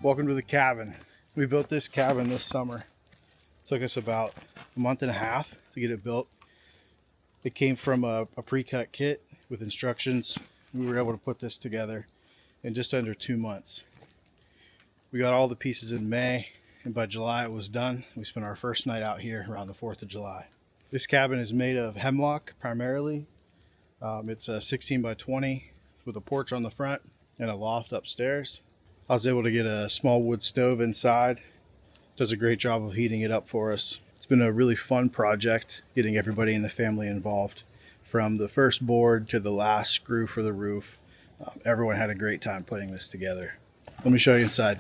Welcome to the cabin. We built this cabin this summer. It took us about a month and a half to get it built. It came from a pre-cut kit with instructions. We were able to put this together in just under 2 months. We got all the pieces in May, and by July it was done. We spent our first night out here around the 4th of July. This cabin is made of hemlock primarily. It's a 16 by 20 with a porch on the front and a loft upstairs. I was able to get a small wood stove inside. Does a great job of heating it up for us. It's been a really fun project getting everybody in the family involved. From the first board to the last screw for the roof. Everyone had a great time putting this together. Let me show you inside.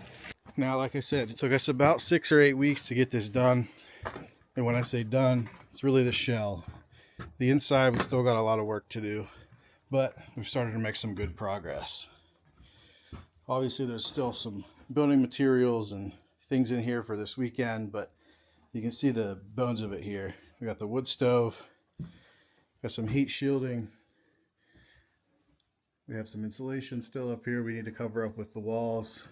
Now, like I said, it took us about 6 or 8 weeks to get this done. And when I say done, it's really the shell. The inside, we still got a lot of work to do, but we've started to make some good progress. Obviously, there's still some building materials and things in here for this weekend, but you can see the bones of it here. We got the wood stove, got some heat shielding. We have some insulation still up here we need to cover up with the walls.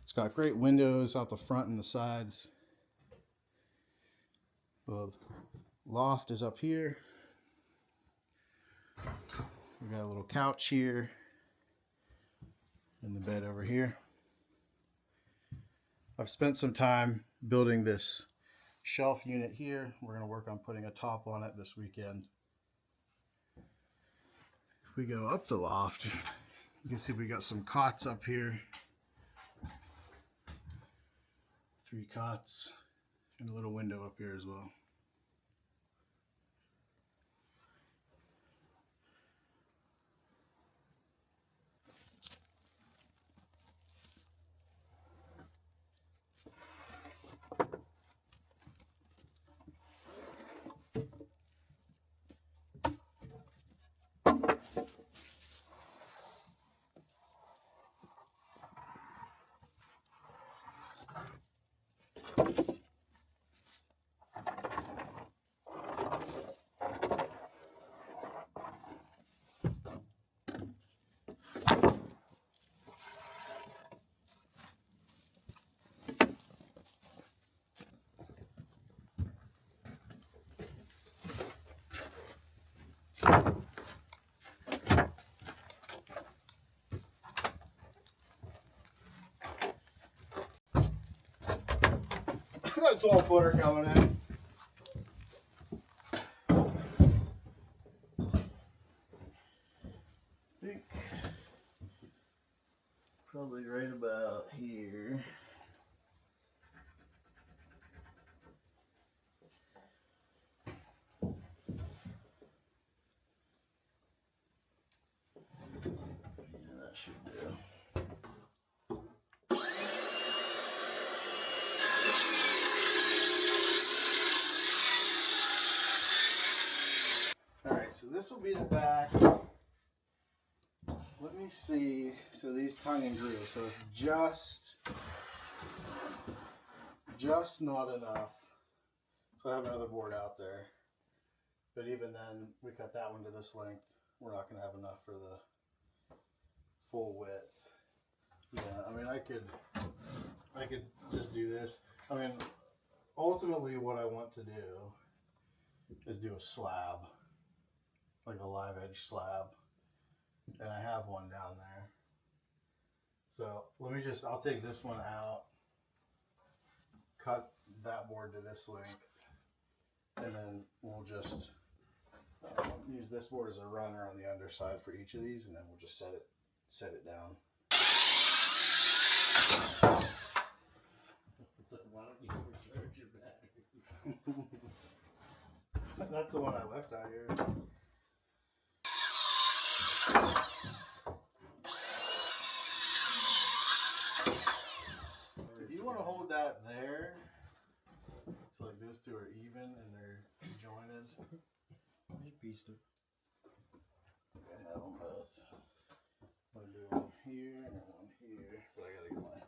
It's got great windows out the front and the sides. The loft is up here. We got a little couch here and the bed over here. I've spent some time building this shelf unit here. We're going to work on putting a top on it this weekend. If we go up the loft, you can see we got some cots up here. 3 cots and a little window up here as well. Got a 12-footer coming in. I think probably right about here. Yeah, that should do. So this will be the back. Let me see. So these tongue and groove. So it's just not enough. So I have another board out there. But even then, we cut that one to this length. We're not going to have enough for the full width. Yeah, I mean, I could just do this. I mean, ultimately what I want to do is do a slab. Like a live edge slab, and I have one down there. So I'll take this one out, cut that board to this length, and then we'll just use this board as a runner on the underside for each of these, and then we'll just set it down. Why don't you recharge your battery? That's the one I left out here. If you want to hold that there, so like those two are even and they're jointed. You pieced it. I have them both. I'm going to do one here and one here, but I got to get my...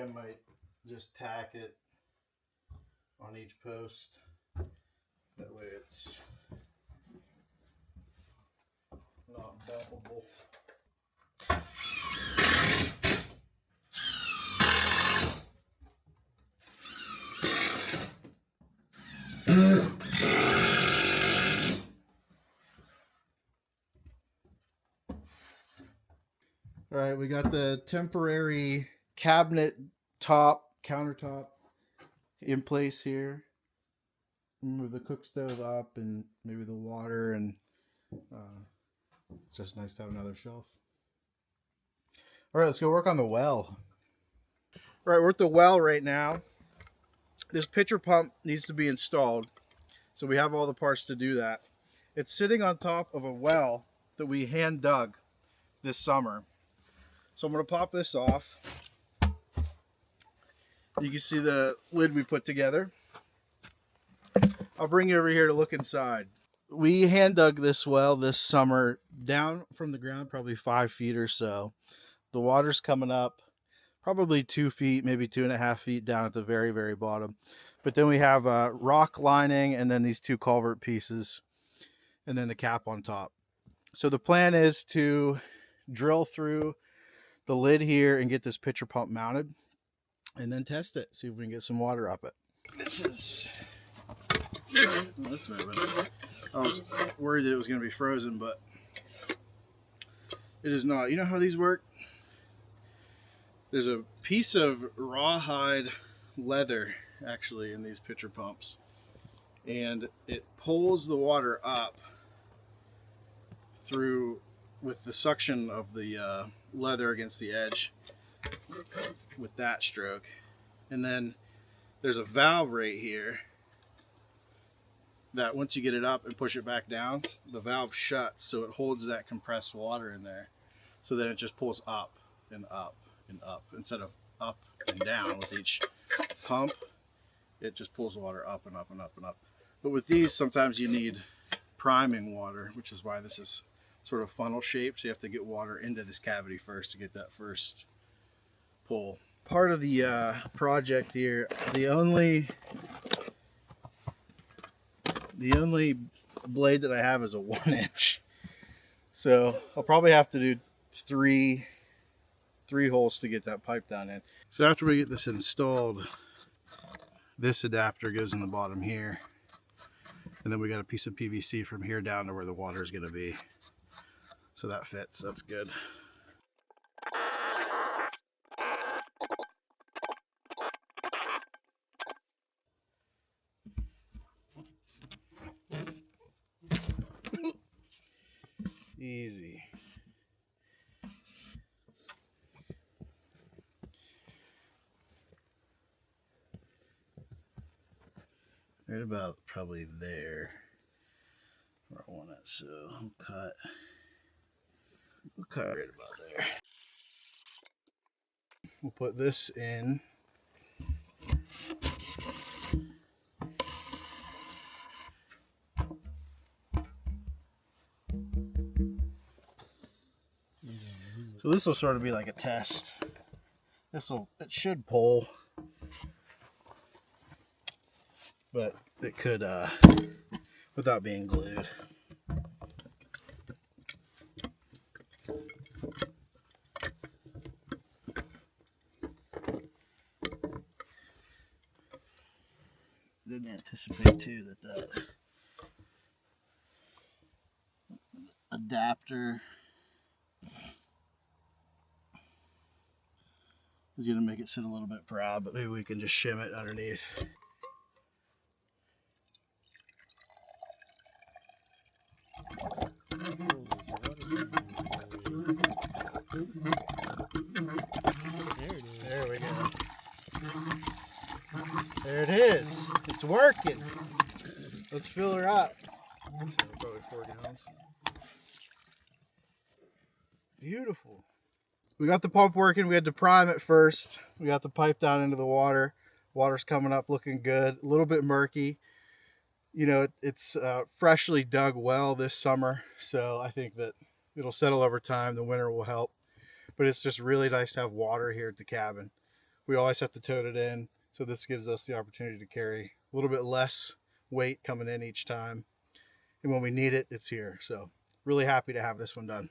I might just tack it on each post. That way it's not bumpable. All right, we got the temporary cabinet top, countertop in place here. Move the cook stove up and maybe the water, and it's just nice to have another shelf. All right, let's go work on the well. All right, we're at the well right now. This pitcher pump needs to be installed, so we have all the parts to do that. It's sitting on top of a well that we hand dug this summer. So I'm going to pop this off. You can see the lid we put together. I'll bring you over here to look inside. We hand dug this well this summer down from the ground, probably 5 feet or so. The water's coming up probably 2 feet, maybe 2.5 feet down at the very, very bottom. But then we have a rock lining and then these 2 culvert pieces and then the cap on top. So the plan is to drill through the lid here and get this pitcher pump mounted and then test it, see if we can get some water up it. This is, that's moving. I was worried that it was going to be frozen, but it is not. You know how these work? There's a piece of rawhide leather actually in these pitcher pumps, and it pulls the water up through with the suction of the leather against the edge with that stroke. And then there's a valve right here that once you get it up and push it back down, the valve shuts, so it holds that compressed water in there. So then it just pulls up and up and up instead of up and down with each pump. It just pulls the water up and up and up and up. But with these, sometimes you need priming water, which is why this is sort of funnel shaped. So you have to get water into this cavity first to get that first pull. Part of the project here, the only blade that I have is a 1-inch. So I'll probably have to do three holes to get that pipe down in. So after we get this installed, this adapter goes in the bottom here. And then we got a piece of PVC from here down to where the water is going to be. So that fits, that's good. Easy. Right about probably there where I want it, so we'll cut right about there. We'll put this in. So this will sort of be like a test. It should pull, but it could without being glued. Didn't anticipate too that adapter is going to make it sit a little bit proud, but maybe we can just shim it underneath. There we go. There it is. It's working. Let's fill her up. So probably 4 gallons. Beautiful. We got the pump working. We had to prime it first. We got the pipe down into the water. Water's coming up looking good. A little bit murky. You know, it's freshly dug well this summer, so I think that it'll settle over time. The winter will help. But it's just really nice to have water here at the cabin we always have to tote it in. So this gives us the opportunity to carry a little bit less weight coming in each time. And when we need it, it's here. So really happy to have this one done.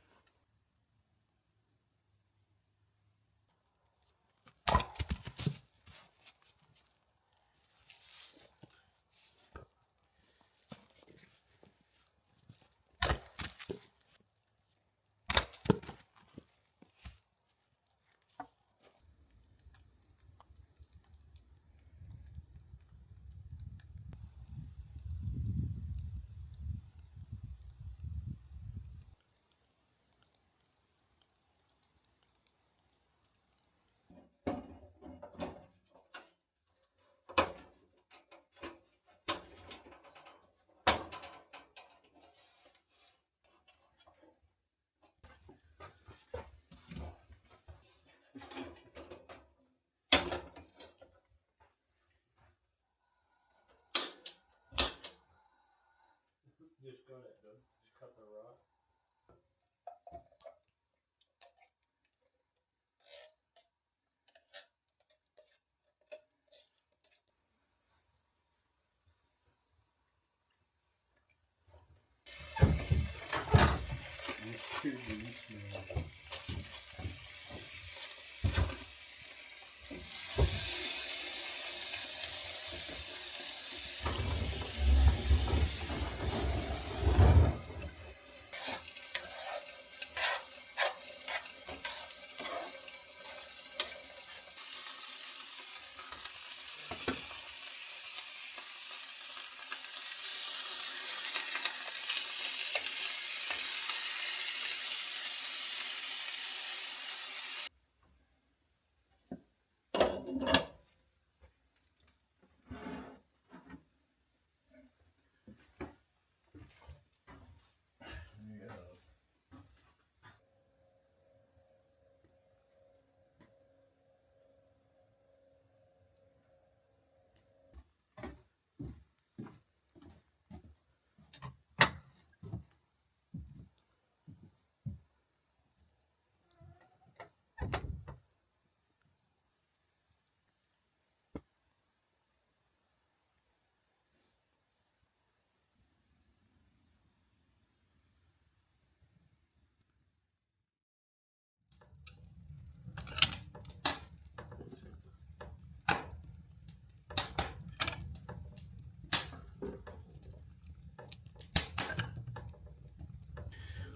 Just got it, Doug. Just cut the rod. You scared the smell.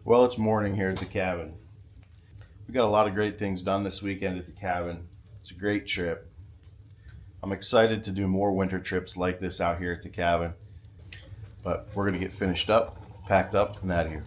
Well, it's morning here at the cabin. We got a lot of great things done this weekend at the cabin. It's a great trip. I'm excited to do more winter trips like this out here at the cabin. But we're going to get finished up, packed up, and out of here.